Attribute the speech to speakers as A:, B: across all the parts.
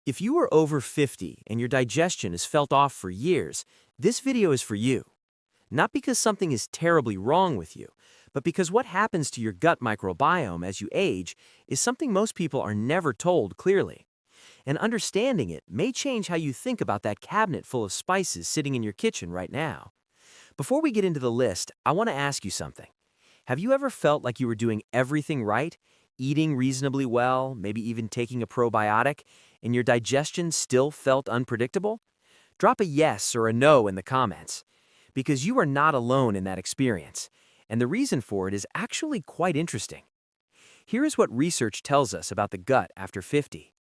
A: If you are over 50 and your digestion has felt off for years, this video is for you. Not because something is terribly wrong with you, but because what happens to your gut microbiome as you age is something most people are never told clearly. And understanding it may change how you think about that cabinet full of spices sitting in your kitchen right now. Before we get into the list, I want to ask you something. Have you ever felt like you were doing everything right, eating reasonably well, maybe even taking a probiotic, and your digestion still felt unpredictable? Drop a yes or a no in the comments, because you are not alone in that experience, and the reason for it is actually quite interesting. Here is what research tells us about the gut after 50.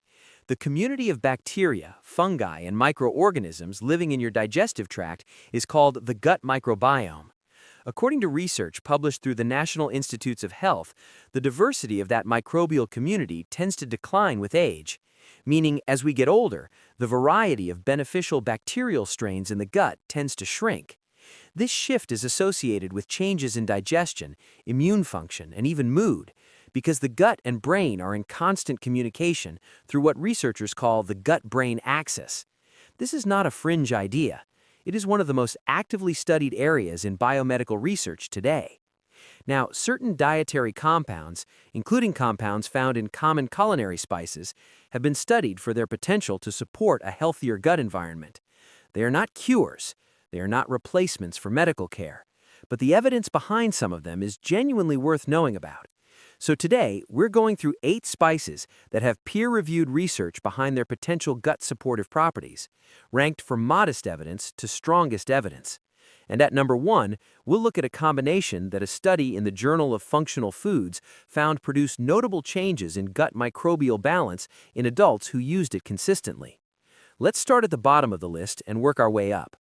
A: The community of bacteria, fungi, and microorganisms living in your digestive tract is called the gut microbiome. According to research published through the National Institutes of Health, the diversity of that microbial community tends to decline with age, meaning as we get older, the variety of beneficial bacterial strains in the gut tends to shrink. This shift is associated with changes in digestion, immune function, and even mood, because the gut and brain are in constant communication through what researchers call the gut-brain axis. This is not a fringe idea. It is one of the most actively studied areas in biomedical research today. Now, certain dietary compounds, including compounds found in common culinary spices, have been studied for their potential to support a healthier gut environment. They are not cures. They are not replacements for medical care. But the evidence behind some of them is genuinely worth knowing about. So today, we're going through 8 spices that have peer-reviewed research behind their potential gut-supportive properties, ranked from modest evidence to strongest evidence. And at number 1, we'll look at a combination that a study in the Journal of Functional Foods found produced notable changes in gut microbial balance in adults who used it consistently. Let's start at the bottom of the list and work our way up.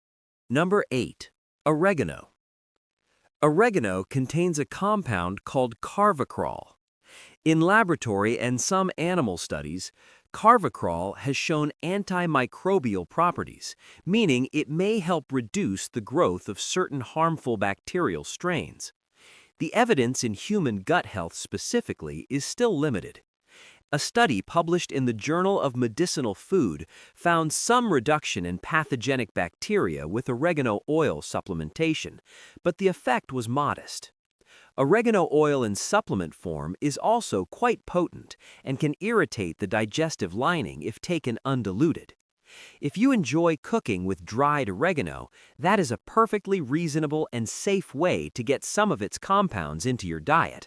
A: Number 8. Oregano. Oregano contains a compound called carvacrol. In laboratory and some animal studies, carvacrol has shown antimicrobial properties, meaning it may help reduce the growth of certain harmful bacterial strains. The evidence in human gut health specifically is still limited. A study published in the Journal of Medicinal Food found some reduction in pathogenic bacteria with oregano oil supplementation, but the effect was modest. Oregano oil in supplement form is also quite potent and can irritate the digestive lining if taken undiluted. If you enjoy cooking with dried oregano, that is a perfectly reasonable and safe way to get some of its compounds into your diet.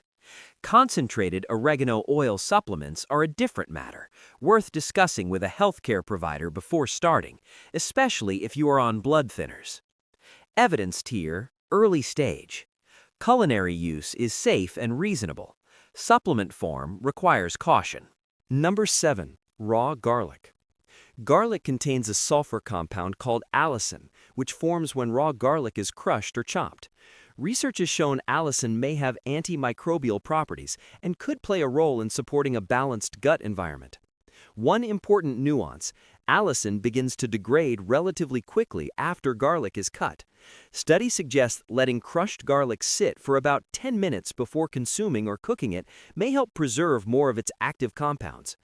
A: Concentrated oregano oil supplements are a different matter, worth discussing with a healthcare provider before starting, especially if you are on blood thinners. Evidence tier, early stage. Culinary use is safe and reasonable. Supplement form requires caution. Number 7. Raw garlic. Garlic contains a sulfur compound called allicin, which forms when raw garlic is crushed or chopped. Research has shown allicin may have antimicrobial properties and could play a role in supporting a balanced gut environment. One important nuance: allicin begins to degrade relatively quickly after garlic is cut. Studies suggest letting crushed garlic sit for about 10 minutes before consuming or cooking it may help preserve more of its active compounds.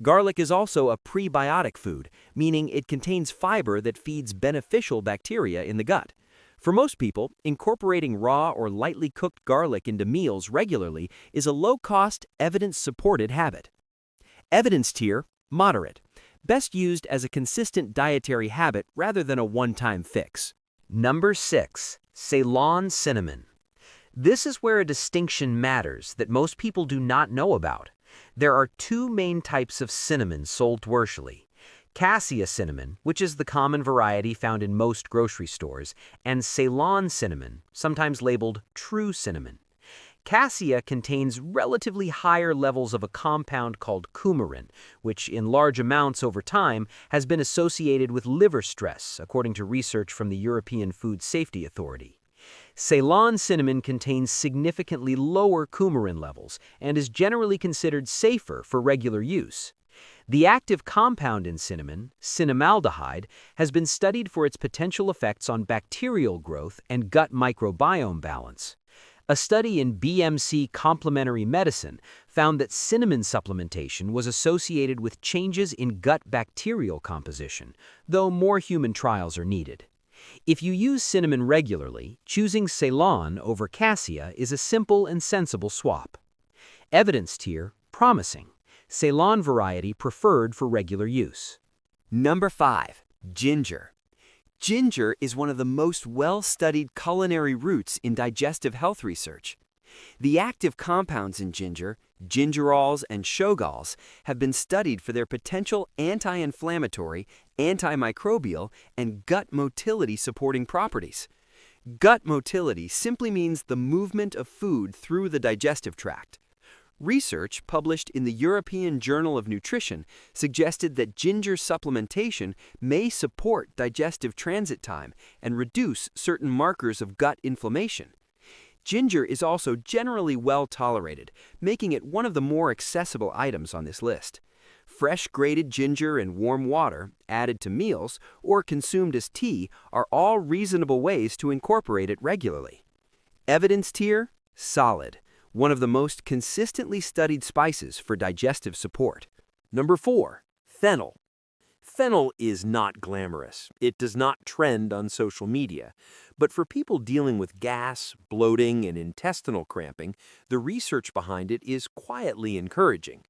A: Garlic is also a prebiotic food, meaning it contains fiber that feeds beneficial bacteria in the gut. For most people, incorporating raw or lightly cooked garlic into meals regularly is a low-cost, evidence-supported habit. Evidence tier, moderate. Best used as a consistent dietary habit rather than a one-time fix. Number 6. Ceylon Cinnamon. This is where a distinction matters that most people do not know about. There are 2 main types of cinnamon sold commercially: Cassia cinnamon, which is the common variety found in most grocery stores, and Ceylon cinnamon, sometimes labeled true cinnamon. Cassia contains relatively higher levels of a compound called coumarin, which in large amounts over time has been associated with liver stress, according to research from the European Food Safety Authority. Ceylon cinnamon contains significantly lower coumarin levels and is generally considered safer for regular use. The active compound in cinnamon, cinnamaldehyde, has been studied for its potential effects on bacterial growth and gut microbiome balance. A study in BMC Complementary Medicine found that cinnamon supplementation was associated with changes in gut bacterial composition, though more human trials are needed. If you use cinnamon regularly, choosing Ceylon over Cassia is a simple and sensible swap. Evidence tier, promising. Ceylon variety preferred for regular use.
B: Number 5. Ginger. Ginger is one of the most well-studied culinary roots in digestive health research. The active compounds in ginger, gingerols and shogols, have been studied for their potential anti-inflammatory, antimicrobial, and gut motility supporting properties. Gut motility simply means the movement of food through the digestive tract. Research published in the European Journal of Nutrition suggested that ginger supplementation may support digestive transit time and reduce certain markers of gut inflammation. Ginger is also generally well tolerated, making it one of the more accessible items on this list. Fresh grated ginger in warm water, added to meals, or consumed as tea are all reasonable ways to incorporate it regularly. Evidence tier, solid. One of the most consistently studied spices for digestive support.
C: Number 4. Fennel. Fennel is not glamorous. It does not trend on social media. But for people dealing with gas, bloating, and intestinal cramping, the research behind it is quietly encouraging.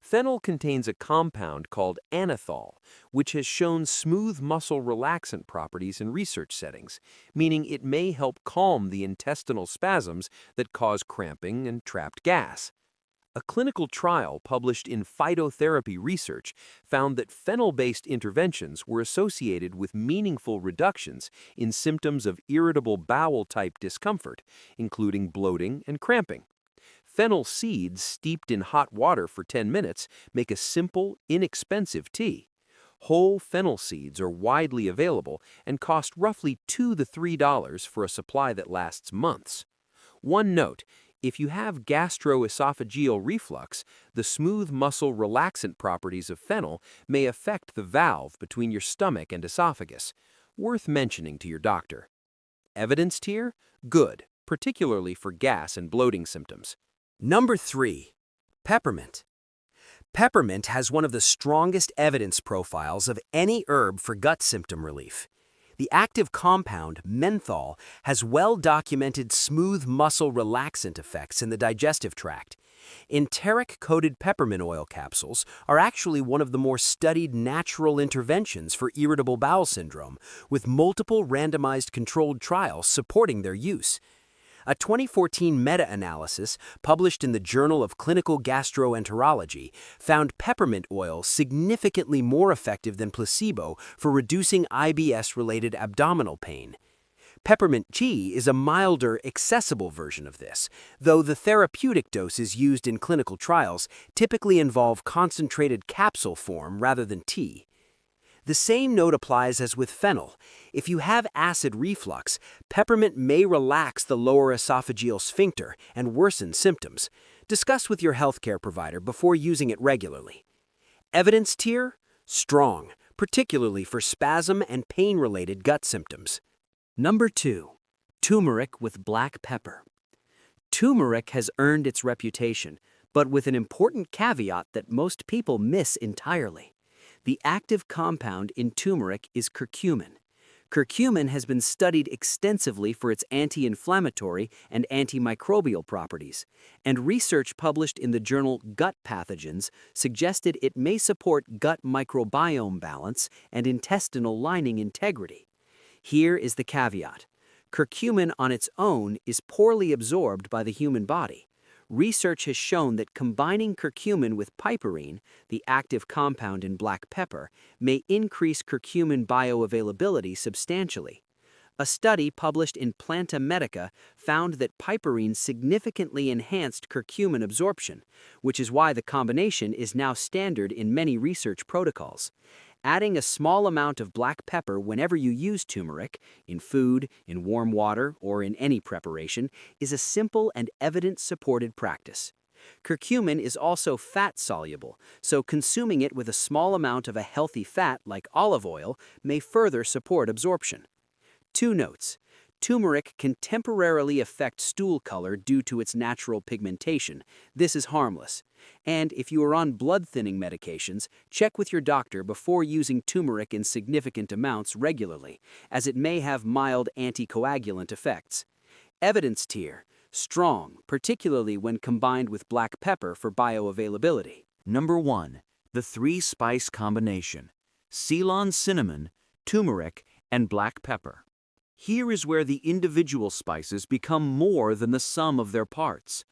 C: Fennel contains a compound called anethol, which has shown smooth muscle relaxant properties in research settings, meaning it may help calm the intestinal spasms that cause cramping and trapped gas. A clinical trial published in Phytotherapy Research found that fennel-based interventions were associated with meaningful reductions in symptoms of irritable bowel-type discomfort, including bloating and cramping. Fennel seeds steeped in hot water for 10 minutes make a simple, inexpensive tea. Whole fennel seeds are widely available and cost roughly $2 to $3 for a supply that lasts months. One note, if you have gastroesophageal reflux, the smooth muscle relaxant properties of fennel may affect the valve between your stomach and esophagus. Worth mentioning to your doctor. Evidence tier? Good, particularly for gas and bloating symptoms.
A: Number 3. Peppermint. Peppermint has one of the strongest evidence profiles of any herb for gut symptom relief. The active compound, menthol, has well-documented smooth muscle relaxant effects in the digestive tract. Enteric-coated peppermint oil capsules are actually one of the more studied natural interventions for irritable bowel syndrome, with multiple randomized controlled trials supporting their use. A 2014 meta-analysis published in the Journal of Clinical Gastroenterology found peppermint oil significantly more effective than placebo for reducing IBS-related abdominal pain. Peppermint tea is a milder, accessible version of this, though the therapeutic doses used in clinical trials typically involve concentrated capsule form rather than tea. The same note applies as with fennel. If you have acid reflux, peppermint may relax the lower esophageal sphincter and worsen symptoms. Discuss with your healthcare provider before using it regularly. Evidence tier? Strong, particularly for spasm and pain-related gut symptoms. Number 2. Turmeric with black pepper. Turmeric has earned its reputation, but with an important caveat that most people miss entirely. The active compound in turmeric is curcumin. Curcumin has been studied extensively for its anti-inflammatory and antimicrobial properties, and research published in the journal Gut Pathogens suggested it may support gut microbiome balance and intestinal lining integrity. Here is the caveat. Curcumin on its own is poorly absorbed by the human body. Research has shown that combining curcumin with piperine, the active compound in black pepper, may increase curcumin bioavailability substantially. A study published in Planta Medica found that piperine significantly enhanced curcumin absorption, which is why the combination is now standard in many research protocols. Adding a small amount of black pepper whenever you use turmeric, in food, in warm water, or in any preparation, is a simple and evidence-supported practice. Curcumin is also fat-soluble, so consuming it with a small amount of a healthy fat like olive oil may further support absorption. 2 notes.
B: Turmeric can temporarily affect stool color due to its natural pigmentation. This is harmless. And if you are on blood-thinning medications, check with your doctor before using turmeric in significant amounts regularly, as it may have mild anticoagulant effects. Evidence tier: strong, particularly when combined with black pepper for bioavailability.
A: Number 1. The 3-spice combination: Ceylon cinnamon, turmeric, and black pepper. Here is where the individual spices become more than the sum of their parts.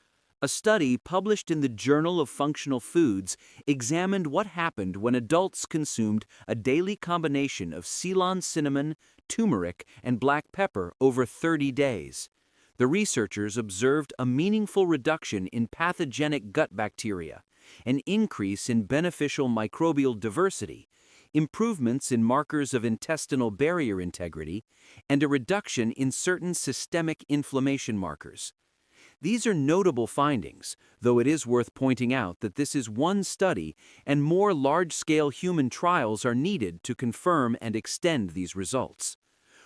A: A study published in the Journal of Functional Foods examined what happened when adults consumed a daily combination of Ceylon cinnamon, turmeric, and black pepper over 30 days. The researchers observed a meaningful reduction in pathogenic gut bacteria, an increase in beneficial microbial diversity, improvements in markers of intestinal barrier integrity, and a reduction in certain systemic inflammation markers. These are notable findings, though it is worth pointing out that this is one study and more large-scale human trials are needed to confirm and extend these results.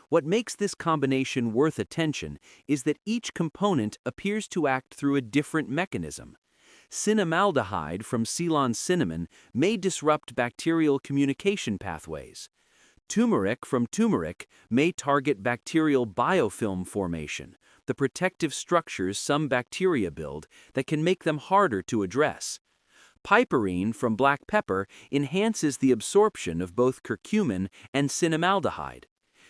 A: What makes this combination worth attention is that each component appears to act through a different mechanism. Cinnamaldehyde from Ceylon cinnamon may disrupt bacterial communication pathways. Turmeric from turmeric may target bacterial biofilm formation, the protective structures some bacteria build that can make them harder to address. Piperine from black pepper enhances the absorption of both curcumin and cinnamaldehyde.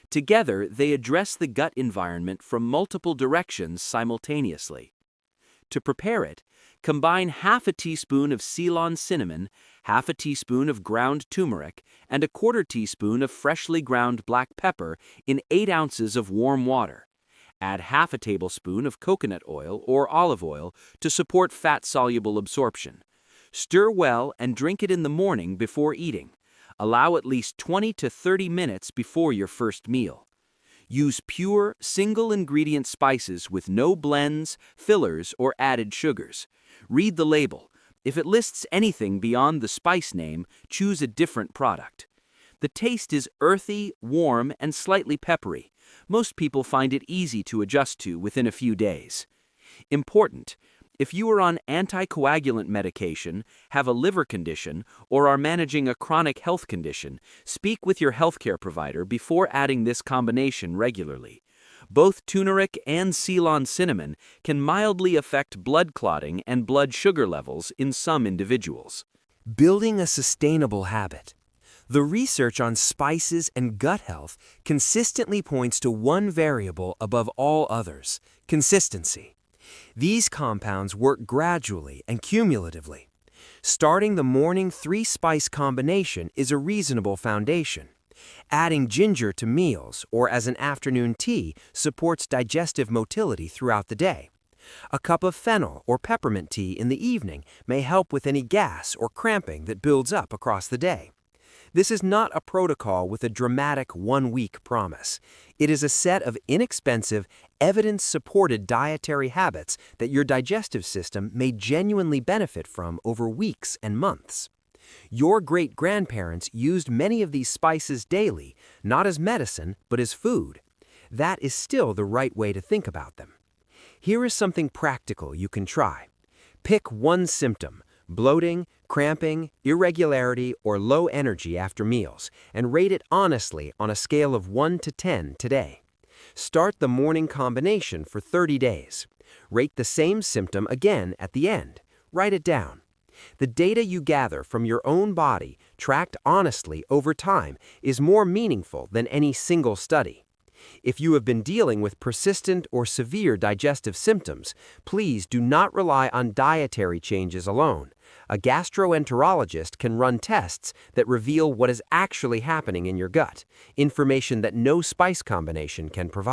A: Together, they address the gut environment from multiple directions simultaneously. To prepare it, combine half a teaspoon of Ceylon cinnamon, half a teaspoon of ground turmeric, and a quarter teaspoon of freshly ground black pepper in 8 ounces of warm water. Add half a tablespoon of coconut oil or olive oil to support fat-soluble absorption. Stir well and drink it in the morning before eating. Allow at least 20 to 30 minutes before your first meal. Use pure, single-ingredient spices with no blends, fillers, or added sugars. Read the label. If it lists anything beyond the spice name, choose a different product. The taste is earthy, warm, and slightly peppery. Most people find it easy to adjust to within a few days. Important: if you are on anticoagulant medication, have a liver condition, or are managing a chronic health condition, speak with your healthcare provider before adding this combination regularly. Both turmeric and Ceylon cinnamon can mildly affect blood clotting and blood sugar levels in some individuals.
B: Building a sustainable habit. The research on spices and gut health consistently points to one variable above all others: consistency. These compounds work gradually and cumulatively. Starting the morning 3-spice combination is a reasonable foundation. Adding ginger to meals or as an afternoon tea supports digestive motility throughout the day. A cup of fennel or peppermint tea in the evening may help with any gas or cramping that builds up across the day. This is not a protocol with a dramatic 1-week promise. It is a set of inexpensive, evidence-supported dietary habits that your digestive system may genuinely benefit from over weeks and months. Your great-grandparents used many of these spices daily, not as medicine, but as food. That is still the right way to think about them. Here is something practical you can try. Pick one symptom: bloating, cramping, irregularity, or low energy after meals, and rate it honestly on a scale of 1 to 10 today. Start the morning combination for 30 days. Rate the same symptom again at the end. Write it down. The data you gather from your own body, tracked honestly over time, is more meaningful than any single study. If you have been dealing with persistent or severe digestive symptoms, please do not rely on dietary changes alone. A gastroenterologist can run tests that reveal what is actually happening in your gut, information that no spice combination can provide.